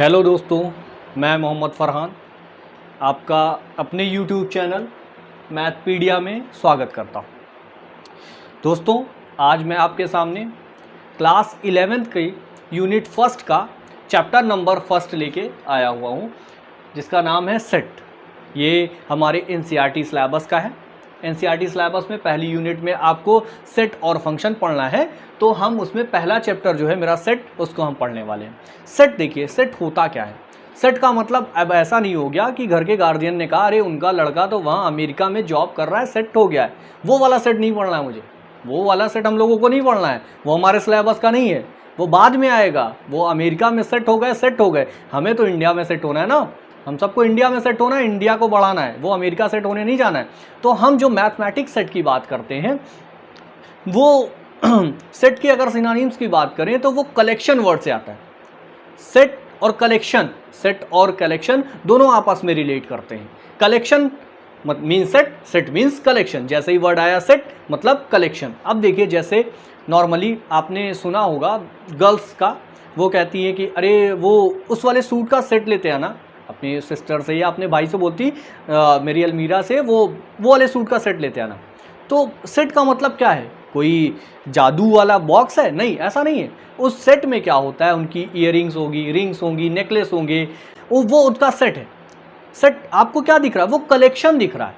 Hello दोस्तों, मैं मोहम्मद फ़रहान आपका अपने यूट्यूब चैनल मैथपीडिया में स्वागत करता हूं। दोस्तों, आज मैं आपके सामने क्लास 11th की यूनिट फर्स्ट का चैप्टर नंबर फर्स्ट लेके आया हुआ हूं, जिसका नाम है सेट। ये हमारे एनसीईआरटी सिलेबस का है। एनसीईआरटी सिलेबस में पहली यूनिट में आपको सेट और फंक्शन पढ़ना है, तो हम उसमें पहला चैप्टर जो है मेरा सेट, उसको हम पढ़ने वाले हैं। सेट देखिए, सेट होता क्या है। सेट का मतलब अब ऐसा नहीं हो गया कि घर के गार्जियन ने कहा अरे उनका लड़का तो वहाँ अमेरिका में जॉब कर रहा है, सेट हो गया है। वो वाला सेट नहीं पढ़ना है मुझे, वो वाला सेट हम लोगों को नहीं पढ़ना है, वो हमारे सिलेबस का नहीं है, वो बाद में आएगा। वो अमेरिका में सेट हो गए, सेट हो गए, हमें तो इंडिया में सेट होना है ना। हम सबको इंडिया में सेट होना है, इंडिया को बढ़ाना है, वो अमेरिका सेट होने नहीं जाना है। तो हम जो मैथमेटिक्स सेट की बात करते हैं, वो सेट की अगर सिनोनिम्स की बात करें तो वो कलेक्शन वर्ड से आता है। सेट और कलेक्शन, सेट और कलेक्शन दोनों आपस में रिलेट करते हैं। Collection mean set, set means collection. जैसे ही वर्ड आया सेट मतलब कलेक्शन। अब देखिए, जैसे नॉर्मली आपने सुना होगा गर्ल्स का, वो कहती है कि अरे वो उस वाले सूट का सेट लेते हैं ना, अपनी सिस्टर से या अपने भाई से बोलती मेरी अलमीरा से वो वाले सूट का सेट लेते हैं ना। तो सेट का मतलब क्या है? कोई जादू वाला बॉक्स है? नहीं, ऐसा नहीं है। उस सेट में क्या होता है, उनकी ईयरिंग्स होगी, रिंग्स होंगी, नेकलेस होंगे, वो उनका सेट है। सेट आपको क्या दिख रहा है? वो कलेक्शन दिख रहा है।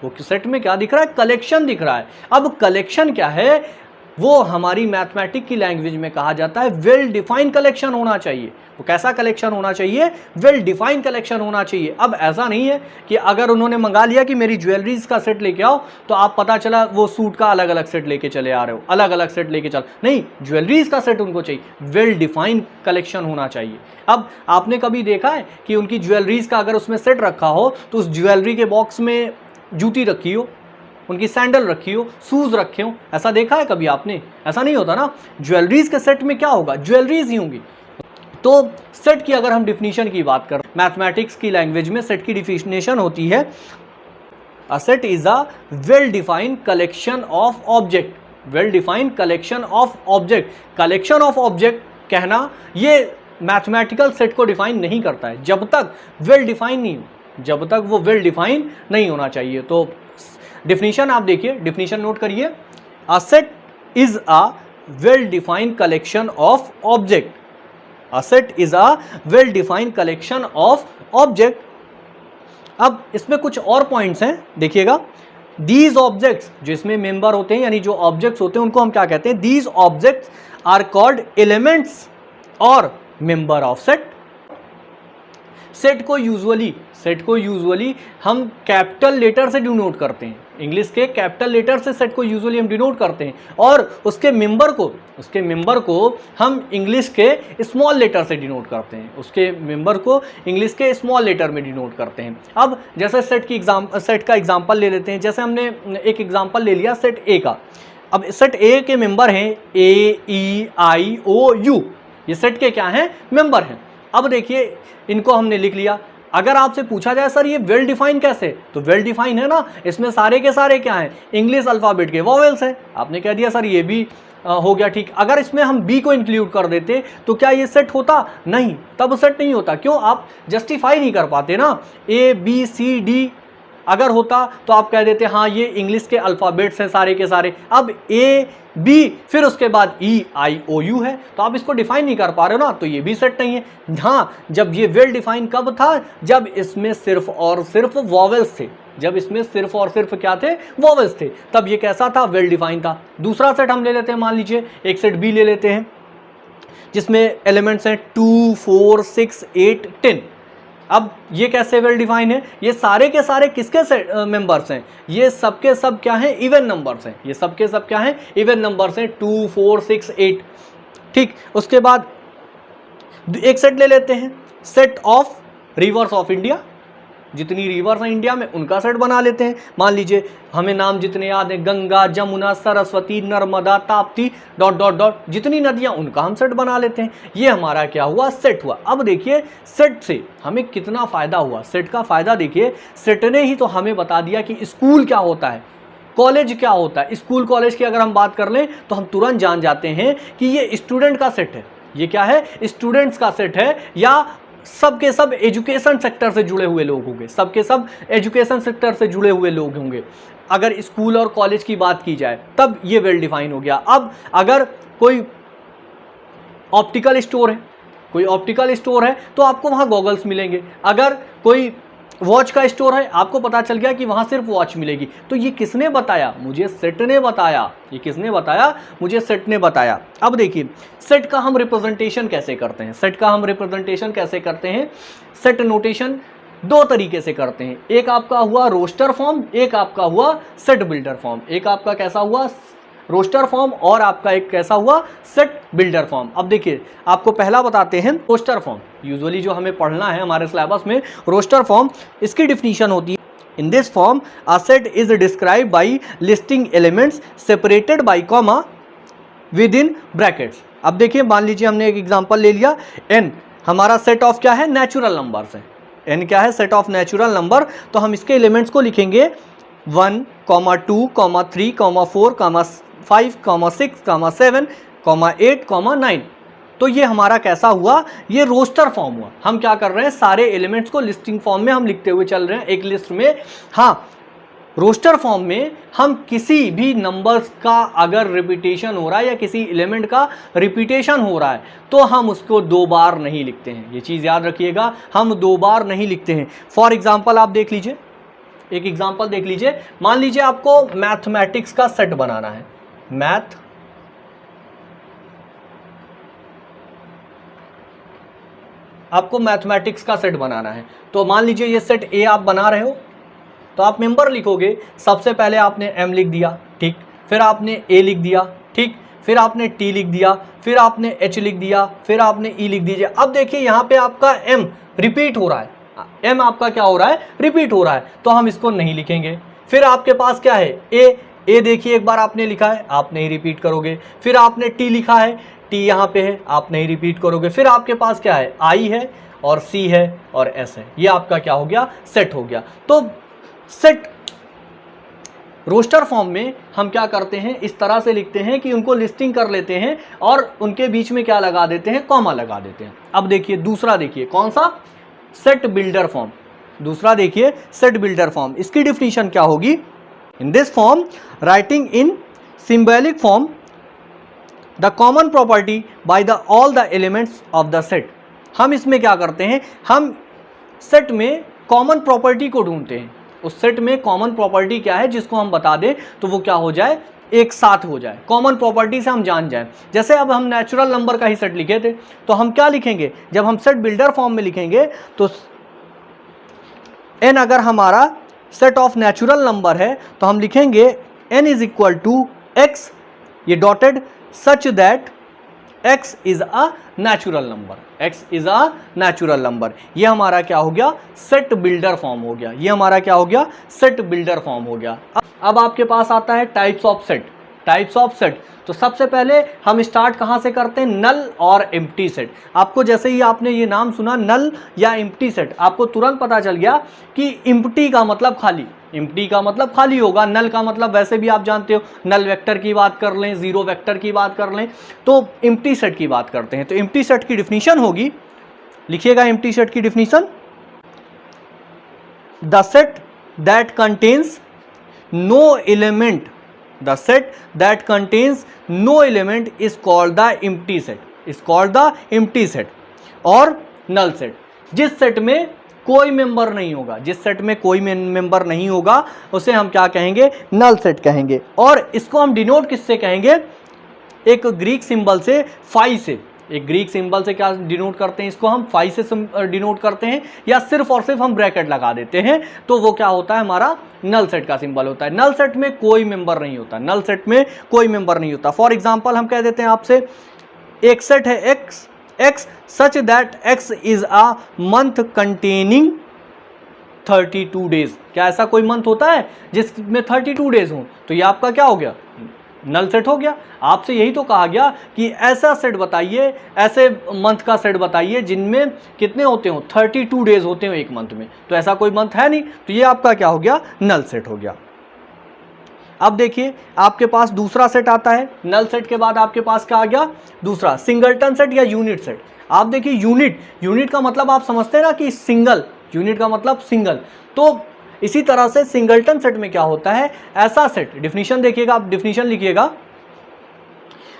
वो सेट में क्या दिख रहा है? कलेक्शन दिख रहा है। अब कलेक्शन क्या है? वो हमारी मैथमेटिक्स की लैंग्वेज में कहा जाता है वेल डिफाइंड कलेक्शन होना चाहिए। वो कैसा कलेक्शन होना चाहिए? वेल डिफाइंड कलेक्शन होना चाहिए। अब ऐसा नहीं है कि अगर उन्होंने मंगा लिया कि मेरी ज्वेलरीज का सेट लेके आओ, तो आप पता चला वो सूट का अलग अलग सेट लेके चले आ रहे हो, अलग अलग सेट लेके चल नहीं, ज्वेलरीज का सेट उनको चाहिए, वेल डिफाइंड कलेक्शन होना चाहिए। अब आपने कभी देखा है कि उनकी ज्वेलरीज का अगर उसमें सेट रखा हो तो उस ज्वेलरी के बॉक्स में जूती रखी हो, उनकी सैंडल रखी हो, शूज रखे हो? ऐसा देखा है कभी आपने? ऐसा नहीं होता ना। ज्वेलरीज के सेट में क्या होगा? ज्वेलरीज ही होंगी। तो सेट की अगर हम डिफिनीशन की बात करें मैथमेटिक्स की लैंग्वेज में, सेट की डिफिनीशन होती है अ set is a well defined collection of object. Well defined collection of object. Collection of object कहना ये मैथमेटिकल सेट को डिफाइन नहीं करता है जब तक वेल डिफाइन नहीं हो, जब तक वो वेल डिफाइन नहीं होना चाहिए। तो डिफिनीशन आप देखिए, डिफिनीशन नोट करिए। अ set is a well defined collection of object. A set is a well defined collection of object. अब इसमें कुछ और पॉइंट्स हैं, देखिएगा। दीज ऑब्जेक्ट्स, जो इसमें मेंबर होते हैं यानी जो ऑब्जेक्ट्स होते हैं, उनको हम क्या कहते हैं? These objects are called elements और मेंबर ऑफ सेट। सेट को यूजुअली हम कैपिटल लेटर से डिनोट करते हैं। इंग्लिश के कैपिटल लेटर से सेट को यूजुअली हम डिनोट करते हैं, और उसके मेंबर को हम इंग्लिश के स्मॉल लेटर से डिनोट करते हैं। उसके मेंबर को इंग्लिश के स्मॉल लेटर में डिनोट करते हैं। अब जैसे सेट का एग्जांपल ले लेते हैं। जैसे हमने एक एग्जांपल ले लिया सेट ए का। अब सेट ए के मेंबर हैं ए, ई, आई, ओ, यू। ये सेट के क्या हैं? मेंबर हैं। अब देखिए, इनको हमने लिख लिया। अगर आपसे पूछा जाए सर ये वेल डिफाइन कैसे, तो वेल डिफाइन है ना, इसमें सारे के सारे क्या हैं? इंग्लिश अल्फाबेट के वॉवेल्स हैं। आपने कह दिया सर ये भी हो गया, ठीक। अगर इसमें हम बी को इंक्लूड कर देते तो क्या ये सेट होता? नहीं, तब सेट नहीं होता। क्यों? आप जस्टिफाई नहीं कर पाते ना। ए, बी, सी, डी अगर होता तो आप कह देते हाँ ये इंग्लिश के अल्फाबेट्स हैं सारे के सारे। अब ए, बी, फिर उसके बाद ई, आई, ओ, यू है, तो आप इसको डिफाइन नहीं कर पा रहे हो ना, तो ये भी सेट नहीं है। हाँ, जब ये वेल डिफाइन कब था? जब इसमें सिर्फ और सिर्फ वॉवेल्स थे। जब इसमें सिर्फ और सिर्फ क्या थे? वॉवेल्स थे, तब ये कैसा था? वेल डिफाइन था। दूसरा सेट हम ले लेते हैं, मान लीजिए एक सेट बी ले लेते हैं, जिसमें एलिमेंट्स हैं 2, 4, 6, 8, 10। अब ये कैसे वेल डिफाइन है? ये सारे के सारे किसके मेंबर्स हैं? ये सबके सब क्या हैं? इवन नंबर्स हैं। ये सबके सब क्या हैं? इवन नंबर्स हैं, 2, 4, 6, 8। ठीक। उसके बाद एक सेट ले लेते हैं, set of reverse of India. जितनी रिवर्स हैं इंडिया में उनका सेट बना लेते हैं। मान लीजिए हमें नाम जितने याद हैं, Ganga, Jamuna, Saraswati, Narmada, Tapti, dot dot dot, जितनी नदियां, उनका हम सेट बना लेते हैं। ये हमारा क्या हुआ? सेट हुआ। अब देखिए सेट से हमें कितना फायदा हुआ। सेट का फायदा देखिए, सेट ने ही तो हमें बता दिया कि स्कूल क्या होता है, कॉलेज क्या होता है। स्कूल कॉलेज की अगर हम बात कर लें तो हम तुरंत जान जाते हैं कि ये स्टूडेंट का सेट है। ये क्या है? स्टूडेंट्स का सेट है, या सबके सब एजुकेशन सेक्टर से जुड़े हुए लोग होंगे, सबके सब एजुकेशन सेक्टर से जुड़े हुए लोग होंगे। अगर स्कूल और कॉलेज की बात की जाए तब ये वेल डिफाइन हो गया। अब अगर कोई ऑप्टिकल स्टोर है, कोई ऑप्टिकल स्टोर है तो आपको वहाँ गॉगल्स मिलेंगे। अगर कोई वॉच का स्टोर है, आपको पता चल गया कि वहाँ सिर्फ वॉच मिलेगी। तो ये किसने बताया? मुझे सेट ने बताया। ये किसने बताया? मुझे सेट ने बताया। अब देखिए सेट का हम रिप्रेजेंटेशन कैसे करते हैं। सेट का हम रिप्रेजेंटेशन कैसे करते हैं? सेट नोटेशन दो तरीके से करते हैं। एक आपका हुआ रोस्टर फॉर्म, एक आपका हुआ सेट बिल्डर फॉर्म। एक आपका कैसा हुआ? रोस्टर फॉर्म, और आपका एक कैसा हुआ? Set builder form. अब देखिए आपको पहला बताते हैं रोस्टर फॉर्म। यूजुअली जो हमें पढ़ना है हमारे सिलेबस में रोस्टर फॉर्म, इसकी डिफिनीशन होती है in this form a set is describe by listing elements separated by comma with in brackets. अब देखिए मान लीजिए हमने एक एग्जांपल ले लिया, n हमारा सेट ऑफ क्या है? नेचुरल नंबर्स है। n क्या है? Set of natural number. तो हम इसके एलिमेंट्स को लिखेंगे 1, 2, 3, 4, 5, 6, 7, 8, 9। तो ये हमारा कैसा हुआ? ये रोस्टर फॉर्म हुआ। हम क्या कर रहे हैं? सारे एलिमेंट्स को लिस्टिंग फॉर्म में हम लिखते हुए चल रहे हैं एक लिस्ट में। हाँ, रोस्टर फॉर्म में हम किसी भी नंबर्स का अगर रिपीटेशन हो रहा है या किसी एलिमेंट का रिपीटेशन हो रहा है तो हम उसको दो बार नहीं लिखते हैं। ये चीज़ याद रखिएगा, हम दो बार नहीं लिखते हैं। फॉर एग्जाम्पल आप देख लीजिए, एक एग्जाम्पल देख लीजिए। मान लीजिए आपको मैथमेटिक्स का सेट बनाना है। आपको मैथमेटिक्स का सेट बनाना है। तो मान लीजिए ये सेट ए आप बना रहे हो, तो आप मेंबर लिखोगे। सबसे पहले आपने m लिख दिया, ठीक, फिर आपने a लिख दिया, ठीक, फिर आपने t लिख दिया, फिर आपने h लिख दिया, फिर आपने e लिख दीजिए। अब देखिए यहाँ पे आपका m रिपीट हो रहा है, m आपका क्या हो रहा है? रिपीट हो रहा है, तो हम इसको नहीं लिखेंगे। फिर आपके पास क्या है? a देखिए एक बार आपने लिखा है, आप नहीं रिपीट करोगे। फिर आपने t लिखा है, t यहाँ पे है, आप नहीं रिपीट करोगे। फिर आपके पास क्या है? i है और c है और s है। ये आपका क्या हो गया? सेट हो गया। तो सेट रोस्टर फॉर्म में हम क्या करते हैं? इस तरह से लिखते हैं कि उनको लिस्टिंग कर लेते हैं और उनके बीच में क्या लगा देते हैं? कॉमा लगा देते हैं। अब देखिए दूसरा, देखिए कौन सा? Set builder form. दूसरा देखिए सेट बिल्डर फॉर्म, इसकी डिफिनीशन क्या होगी? In this form writing in symbolic form the common property by the all the elements of the set. हम इसमें क्या करते हैं? हम सेट में कॉमन प्रॉपर्टी को ढूंढते हैं। उस सेट में कॉमन प्रॉपर्टी क्या है जिसको हम बता दें तो वो क्या हो जाए? एक साथ हो जाए। कॉमन प्रॉपर्टी से हम जान जाएं। जैसे अब हम नेचुरल नंबर का ही सेट लिखे थे, तो हम क्या लिखेंगे? जब हम सेट बिल्डर फॉर्म में लिखेंगे तो n अगर हमारा सेट ऑफ नेचुरल नंबर है तो हम लिखेंगे n is equal to x, ये dotted, such that x is a natural number. x is a natural number. ये हमारा क्या हो गया? सेट बिल्डर फॉर्म हो गया। ये हमारा क्या हो गया? सेट बिल्डर फॉर्म हो गया। अब आपके पास आता है types of set. Types of set, तो सबसे पहले हम स्टार्ट कहाँ से करते हैं? नल और एम्प्टी सेट। आपको जैसे ही आपने ये नाम सुना नल या एम्प्टी सेट, आपको तुरंत पता चल गया कि एम्प्टी का मतलब खाली, एम्प्टी का मतलब खाली होगा। नल का मतलब वैसे भी आप जानते हो, नल वेक्टर की बात कर लें, जीरो वेक्टर की बात कर लें, तो एम्प्टी सेट की बात करते हैं। तो एम्प्टी सेट की डिफिनीशन होगी, लिखिएगा एम्प्टी सेट की definition, the set that contains no element, the set that contains no element is called the empty set, is called the empty set। और null set, जिस सेट में कोई member नहीं होगा, जिस सेट में कोई मेंबर नहीं होगा उसे हम क्या कहेंगे? नल सेट कहेंगे। और इसको हम डिनोट किससे कहेंगे? एक ग्रीक सिंबल से, फाई से। एक ग्रीक सिंबल से क्या डिनोट करते हैं? इसको हम फाई से डिनोट करते हैं, या सिर्फ और सिर्फ हम ब्रैकेट लगा देते हैं तो वो क्या होता है? हमारा नल सेट का सिंबल होता है। नल सेट में कोई मेंबर नहीं होता, नल सेट में कोई मेंबर नहीं होता। फॉर एग्जांपल हम कह देते हैं आपसे, एक सेट है x such that x is a month containing 32 days. क्या ऐसा कोई मंथ होता है जिसमें 32 डेज हो? तो ये आपका क्या हो गया? नल सेट हो गया। आपसे यही तो कहा गया कि ऐसा सेट बताइए, ऐसे मंथ का सेट बताइए जिनमें कितने होते हो? 32 डेज होते हो एक मंथ में। तो ऐसा कोई मंथ है नहीं, तो ये आपका क्या हो गया? नल सेट हो गया। अब देखिए आपके पास दूसरा सेट आता है, नल सेट के बाद आपके पास क्या आ गया, दूसरा सिंगलटन सेट या यूनिट सेट। आप देखिए यूनिट का मतलब आप समझते हैं ना कि सिंगल, यूनिट का मतलब सिंगल। तो इसी तरह से सिंगलटन सेट में क्या होता है, ऐसा सेट, डिफिनीशन देखिएगा, आप डिफिनीशन लिखिएगा,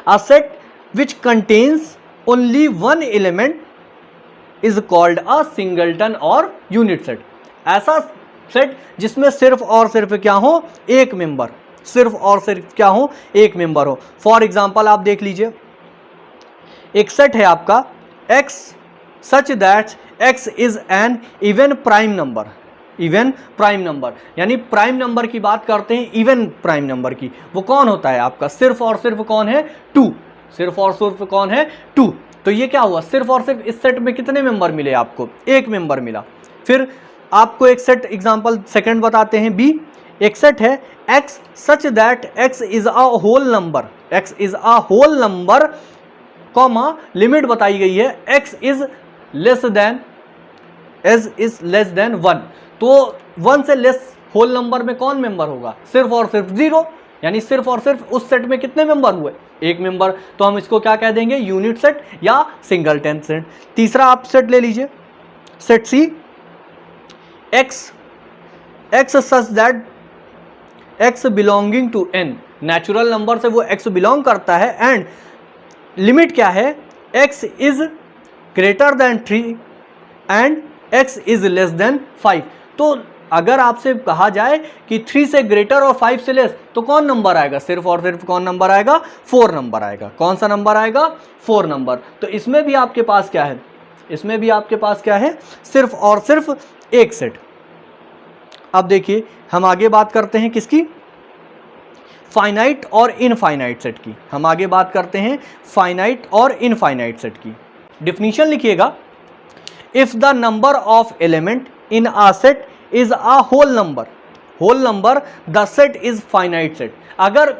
a set which contains only one element is called a singleton और यूनिट सेट। ऐसा सेट जिसमें सिर्फ और सिर्फ क्या हो, एक मेंबर, सिर्फ और सिर्फ क्या हो, एक मेंबर हो। फॉर एग्जांपल आप देख लीजिए, एक सेट है आपका x such that x is an even prime number, even prime number, यानी प्राइम नंबर की बात करते हैं, इवन प्राइम नंबर की, वो कौन होता है आपका, सिर्फ और सिर्फ कौन है, 2, सिर्फ और सिर्फ कौन है, 2। तो ये क्या हुआ, सिर्फ और सिर्फ इस सेट में कितने मेंबर मिले आपको, एक मेंबर मिला। फिर आपको एक सेट एग्जांपल सेकंड बताते हैं, बी, एक सेट है x such that x is a whole number, x is a whole number, comma limit बताई गई है x is less than, x is less than 1। तो 1 से लेस होल नंबर में कौन मेंबर होगा, सिर्फ और सिर्फ 0, यानी सिर्फ और सिर्फ उस सेट में कितने मेंबर हुए, एक मेंबर। तो हम इसको क्या कह देंगे, यूनिट सेट या सिंगलटन सेट। तीसरा आप सेट ले लीजिए, set C, x such that x belonging to n, natural number से वो x बिलोंग करता है, एंड लिमिट क्या है, x is greater than 3 and x is less then 5। तो अगर आपसे कहा जाए कि 3 से ग्रेटर और 5 से लेस, तो कौन नंबर आएगा, सिर्फ और सिर्फ कौन नंबर आएगा, 4 नंबर आएगा। कौन सा नंबर आएगा, 4 नंबर। तो इसमें भी आपके पास क्या है, इसमें भी आपके पास क्या है, सिर्फ और सिर्फ एक सेट। अब देखिए हम आगे बात करते हैं किसकी, फाइनाइट और इनफाइनाइट सेट की। हम आगे बात करते हैं फाइनाइट और इनफाइनाइट सेट की। डिफिनीशन लिखिएगा, if the number of element in a set is a whole number the set is finite set. अगर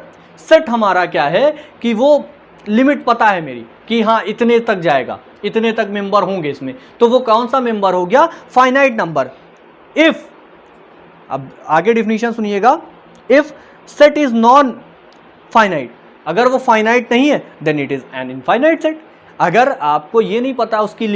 सेट हमारा क्या है कि वो लिमिट पता है मेरी कि हाँ इतने तक जाएगा, इतने तक मेंबर होंगे इसमें, तो वो कौन सा मेंबर हो गया, फाइनाइट नंबर। इफ, अब आगे डिफिनीशन सुनिएगा, if set is non finite, अगर वो फाइनाइट नहीं है, then it is an infinite set. अगर आपको ये नहीं पता उसकी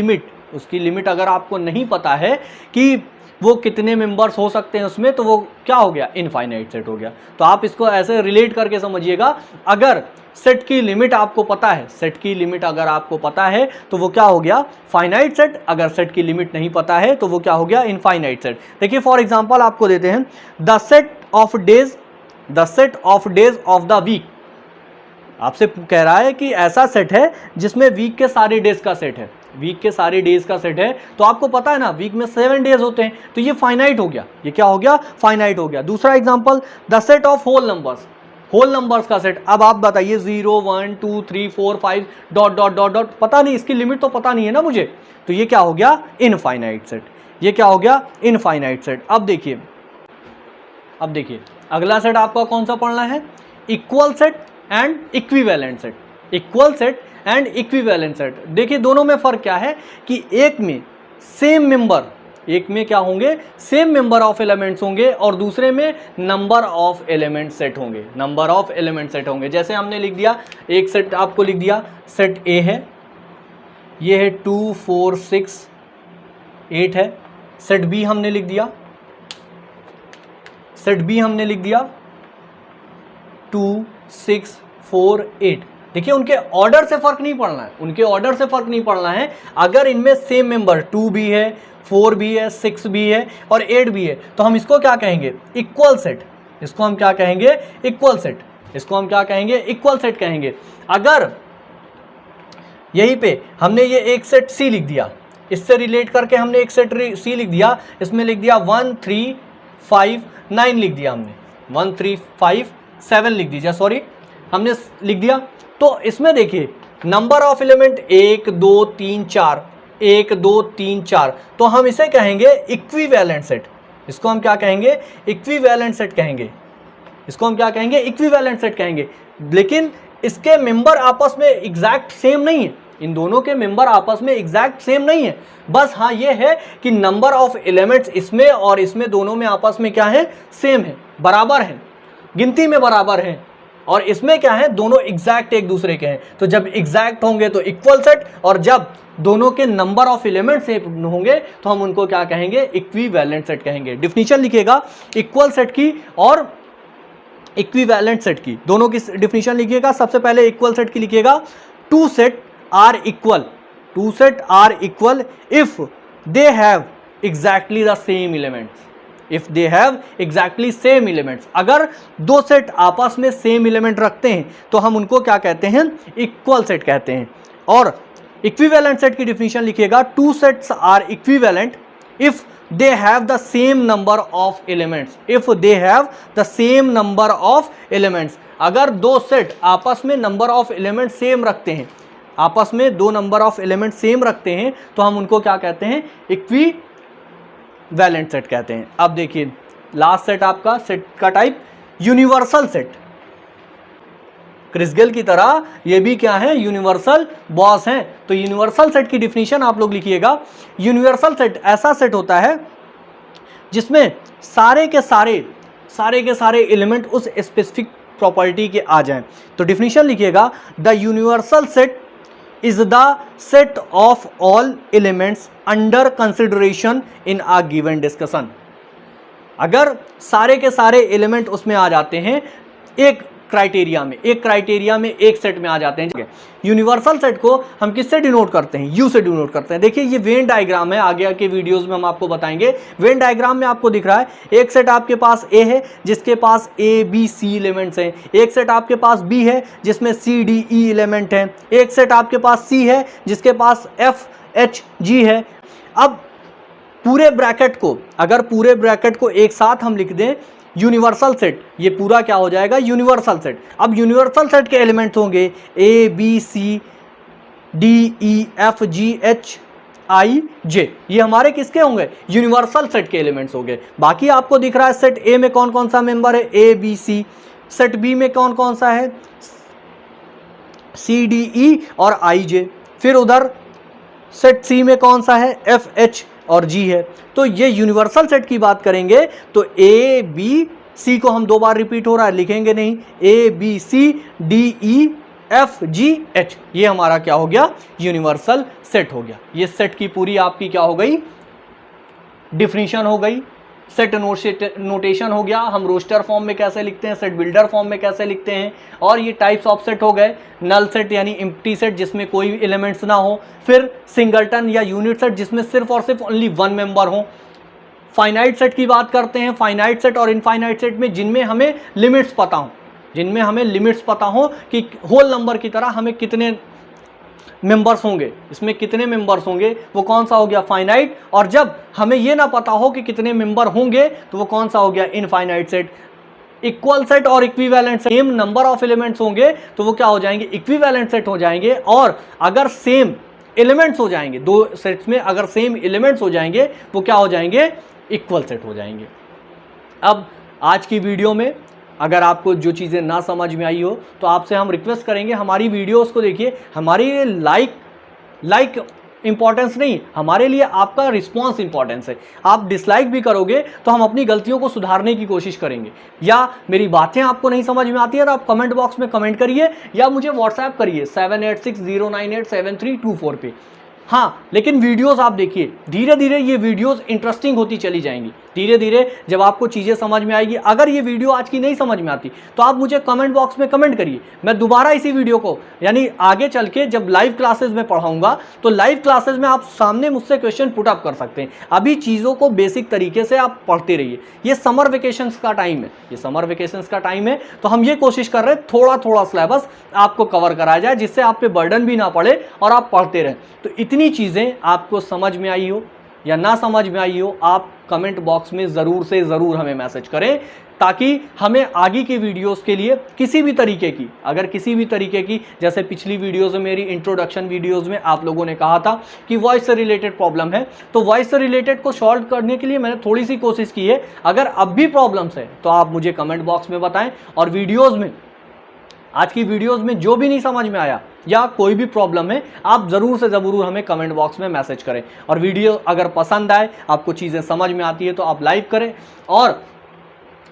लिमिट अगर आपको नहीं पता है कि वो कितने मेंबर्स हो सकते हैं उसमें, तो वो क्या हो गया, इनफाइनाइट सेट हो गया। तो आप इसको ऐसे रिलेट करके समझिएगा, अगर सेट की लिमिट आपको पता है, सेट की लिमिट अगर आपको पता है तो वो क्या हो गया, फाइनाइट सेट। अगर सेट की लिमिट नहीं पता है तो वो क्या हो गया, इनफाइनाइट सेट। देखिए फॉर एग्जांपल आपको देते हैं, the set of days of the week. आपसे कह रहा है कि ऐसा सेट है जिसमें वीक के सारे डेज का सेट है, वीक के सारे डेज का सेट है। तो आपको पता है ना वीक में 7 डेज होते हैं, तो ये फाइनाइट हो गया, ये क्या हो गया, फाइनाइट हो गया। दूसरा example, the set of whole numbers का सेट। अब आप बताइए 0 1 2 3 4 5 डॉट डॉट डॉट डॉट, पता नहीं, इसकी लिमिट तो पता नहीं है ना मुझे, तो ये क्या हो गया, इनफाइनाइट सेट। ये क्या हो गया, इनफाइनाइट सेट। अब देखिए अगला सेट आपका कौन सा पढ़ना है, equal set and equivalent set. Equal set and equivalent set, देखिए दोनों में फर्क क्या है कि एक में सेम मेंबर, एक में क्या होंगे, सेम मेंबर ऑफ एलिमेंट्स होंगे, और दूसरे में नंबर ऑफ एलिमेंट सेट होंगे, नंबर ऑफ एलिमेंट सेट होंगे। जैसे हमने लिख दिया, एक सेट आपको लिख दिया, सेट ए है, ये है 2 4 6 8 है। सेट बी हमने लिख दिया, सेट बी हमने लिख दिया 2 6 4 8। देखिए उनके ऑर्डर से फर्क नहीं पड़ना है, उनके ऑर्डर से फर्क नहीं पड़ना है। अगर इनमें सेम मेंबर 2 भी है, 4 भी है, 6 भी है और 8 भी है, तो हम इसको क्या कहेंगे, इक्वल सेट। इसको हम क्या कहेंगे, इक्वल सेट। इसको हम क्या कहेंगे, इक्वल सेट कहेंगे। अगर यहीं पे हमने ये एक सेट सी लिख दिया, इससे रिलेट करके हमने एक सेट सी लिख दिया, इसमें लिख दिया 1 3 5 9 लिख दिया हमने, 1 3 5 7 लिख दीजिए, सॉरी हमने लिख दिया। तो इसमें देखिए नंबर ऑफ एलिमेंट 1 2 3 4, 1 2 3 4, तो हम इसे कहेंगे इक्विवेलेंट सेट। इसको हम क्या कहेंगे, इक्विवेलेंट सेट कहेंगे। इसको हम क्या कहेंगे, इक्विवेलेंट सेट कहेंगे। लेकिन इसके मेंबर आपस में एग्जैक्ट सेम नहीं है, इन दोनों के मेंबर आपस में एग्जैक्ट सेम नहीं है। बस हाँ ये है कि नंबर ऑफ एलिमेंट्स इसमें और इसमें दोनों में आपस में क्या है, सेम है, बराबर है। गिनती में बराबर हैं, और इसमें क्या है, दोनों एग्जैक्ट एक दूसरे के हैं। तो जब एग्जैक्ट होंगे तो इक्वल सेट, और जब दोनों के नंबर ऑफ एलिमेंट सेम होंगे तो हम उनको क्या कहेंगे, इक्विवेलेंट सेट कहेंगे। डिफिनीशन लिखिएगा इक्वल सेट की और इक्विवेलेंट सेट की, दोनों की डिफिनीशन लिखिएगा। सबसे पहले इक्वल सेट की लिखिएगा, two set are equal, two set are equal if they have exactly the same elements, if they have exactly same elements. अगर दो सेट आपस में सेम एलिमेंट रखते हैं तो हम उनको क्या कहते हैं, इक्वल सेट कहते हैं। और इक्विवेलेंट सेट की डिफिनीशन लिखिएगा, two sets are equivalent if they have the same number of elements, if they have the same number of elements। अगर दो सेट आपस में नंबर ऑफ एलिमेंट सेम रखते हैं, आपस में दो नंबर ऑफ एलिमेंट सेम रखते हैं तो हम उनको क्या कहते हैं, इक्विवेलेंट सेट कहते हैं। अब देखिए लास्ट सेट, आपका सेट का type universal set. Chris Gayle की तरह ये भी क्या है, यूनिवर्सल बॉस हैं। तो यूनिवर्सल सेट की डिफिनीशन आप लोग लिखिएगा, यूनिवर्सल सेट ऐसा सेट होता है जिसमें सारे के सारे एलिमेंट उस स्पेसिफिक प्रॉपर्टी के आ जाएं। तो डिफिनीशन लिखिएगा, the universal set is the set of all elements under consideration in a given discussion. अगर सारे के सारे एलिमेंट उसमें आ जाते हैं एक क्राइटेरिया में, एक सेट में आ जाते हैं। यूनिवर्सल सेट को हम किससे डिनोट करते हैं, यू से डिनोट करते हैं। देखिए ये वेन डायग्राम है, आगे के वीडियोस में हम आपको बताएंगे। वेन डायग्राम में आपको दिख रहा है एक सेट आपके पास ए है जिसके पास ए बी सी एलिमेंट्स हैं, एक सेट आपके पास बी है जिसमें सी डी ई एलिमेंट हैं, एक सेट आपके पास सी है जिसके पास एफ एच जी है। अब पूरे ब्रैकेट को, अगर पूरे ब्रैकेट को एक साथ हम लिख दें यूनिवर्सल सेट, ये पूरा क्या हो जाएगा, यूनिवर्सल सेट। अब यूनिवर्सल सेट के एलिमेंट्स होंगे A B C D E F G H I J, ये हमारे किसके होंगे, यूनिवर्सल सेट के एलिमेंट्स होंगे। बाकी आपको दिख रहा है सेट ए में कौन कौन सा मेंबर है, A B C, set B में कौन कौन सा है, सी डी ई और आई जे, फिर उधर सेट सी में कौन सा है, एफ एच और जी है। तो ये यूनिवर्सल सेट की बात करेंगे तो ए बी सी को हम दो बार रिपीट हो रहा है लिखेंगे नहीं, A B C D E F G H, ये हमारा क्या हो गया, यूनिवर्सल सेट हो गया। ये सेट की पूरी आपकी क्या हो गई, डिफिनीशन हो गई, सेट नोटेशन हो गया, हम रोस्टर फॉर्म में कैसे लिखते हैं, सेट बिल्डर फॉर्म में कैसे लिखते हैं, और ये टाइप्स ऑफ सेट हो गए, नल सेट यानी एम्प्टी सेट जिसमें कोई एलिमेंट्स ना हो, फिर सिंगलटन या यूनिट सेट जिसमें सिर्फ और सिर्फ ओनली वन मेंबर हो, फाइनाइट सेट की बात करते हैं, फाइनाइट सेट और इनफाइनाइट सेट में जिनमें हमें लिमिट्स पता हो, जिनमें हमें लिमिट्स पता हो कि होल नंबर की तरह हमें कितने मेंबर्स होंगे, इसमें कितने मेंबर्स होंगे, वो कौन सा हो गया, फाइनाइट। और जब हमें ये ना पता हो कि कितने मेंबर होंगे तो वो कौन सा हो गया, इनफाइनाइट सेट। इक्वल सेट और equivalent set, same number of elements होंगे तो वो क्या हो जाएंगे, इक्विवेलेंट सेट हो जाएंगे। और अगर सेम एलिमेंट्स हो जाएंगे, दो सेट्स में अगर सेम एलिमेंट्स हो जाएंगे वो क्या हो जाएंगे, इक्वल सेट हो जाएंगे। अब आज की वीडियो में अगर आपको जो चीज़ें ना समझ में आई हो तो आपसे हम रिक्वेस्ट करेंगे हमारी वीडियोस को देखिए। हमारी लाइक इंपॉर्टेंस नहीं, हमारे लिए आपका रिस्पांस इंपॉर्टेंस है। आप डिसलाइक भी करोगे तो हम अपनी गलतियों को सुधारने की कोशिश करेंगे, या मेरी बातें आपको नहीं समझ में आती है तो आप कमेंट बॉक्स में कमेंट करिए या मुझे व्हाट्सएप करिए 7860987324 पे। हाँ, लेकिन वीडियोस आप देखिए, धीरे धीरे ये वीडियोस इंटरेस्टिंग होती चली जाएंगी। धीरे धीरे जब आपको चीज़ें समझ में आएगी, अगर ये वीडियो आज की नहीं समझ में आती तो आप मुझे कमेंट बॉक्स में कमेंट करिए, मैं दोबारा इसी वीडियो को यानी आगे चल के जब लाइव क्लासेस में पढ़ाऊंगा तो लाइव क्लासेस में आप सामने मुझसे क्वेश्चन पुट अप कर सकते हैं। अभी चीज़ों को बेसिक तरीके से आप पढ़ते रहिए। ये समर वेकेशंस का टाइम है, ये समर वेकेशंस का टाइम है, तो हम ये कोशिश कर रहे हैं थोड़ा थोड़ा सिलेबस आपको कवर कराया जाए जिससे आप पे बर्डन भी ना पड़े और आप पढ़ते रहें। तो इतनी चीज़ें आपको समझ में आई हो या ना समझ में आई हो, आप कमेंट बॉक्स में ज़रूर से ज़रूर हमें मैसेज करें, ताकि हमें आगे की वीडियोस के लिए किसी भी तरीके की, अगर किसी भी तरीके की, जैसे पिछली वीडियोस में मेरी इंट्रोडक्शन वीडियोस में आप लोगों ने कहा था कि वॉइस से रिलेटेड प्रॉब्लम है, तो वॉइस से रिलेटेड को सॉल्व करने के लिए मैंने थोड़ी सी कोशिश की है। अगर अब भी प्रॉब्लम्स है तो आप मुझे कमेंट बॉक्स में बताएं, और वीडियोज़ में, आज की वीडियोस में जो भी नहीं समझ में आया या कोई भी प्रॉब्लम है, आप ज़रूर से ज़रूर हमें कमेंट बॉक्स में मैसेज करें। और वीडियो अगर पसंद आए, आपको चीज़ें समझ में आती है तो आप लाइक करें, और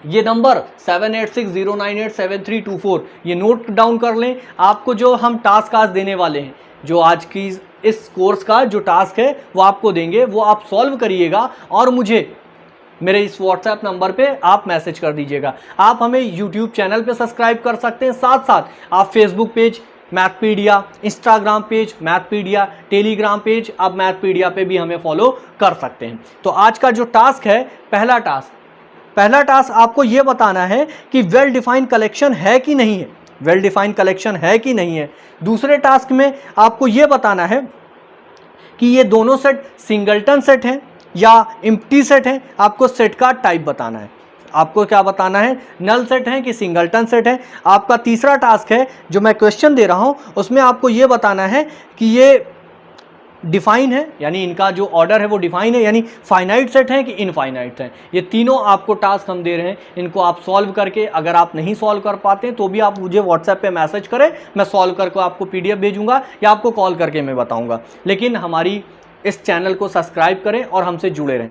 ये नंबर 7860987324 ये नोट डाउन कर लें। आपको जो हम टास्क आज देने वाले हैं, जो आज की इस कोर्स का जो टास्क है वो आपको देंगे, वो आप सॉल्व करिएगा और मुझे मेरे इस व्हाट्सएप नंबर पे आप मैसेज कर दीजिएगा। आप हमें यूट्यूब चैनल पे सब्सक्राइब कर सकते हैं, साथ साथ आप Facebook page Mathpedia, Instagram page Mathpedia, Telegram page आप मैथपीडिया पे भी हमें फॉलो कर सकते हैं। तो आज का जो टास्क है, पहला टास्क आपको ये बताना है कि वेल डिफाइंड कलेक्शन है कि नहीं है, वेल डिफाइंड कलेक्शन है कि नहीं है। दूसरे टास्क में आपको ये बताना है कि ये दोनों सेट सिंगलटन सेट हैं या एम्प्टी सेट हैं। आपको सेट का टाइप बताना है, आपको क्या बताना है, नल सेट है कि सिंगलटन सेट है। आपका तीसरा टास्क है, जो मैं क्वेश्चन दे रहा हूं उसमें आपको ये बताना है कि ये डिफाइन है, यानी इनका जो ऑर्डर है वो डिफाइन है, यानी फाइनाइट सेट है कि इनफाइनाइट है। ये तीनों आपको टास्क हम दे रहे हैं, इनको आप सॉल्व करके, अगर आप नहीं सॉल्व कर पाते हैं तो भी आप मुझे व्हाट्सएप पे मैसेज करें, मैं सॉल्व करके आपको PDF भेजूंगा या आपको कॉल करके मैं बताऊंगा। लेकिन हमारी इस चैनल को सब्सक्राइब करें और हमसे जुड़े रहें।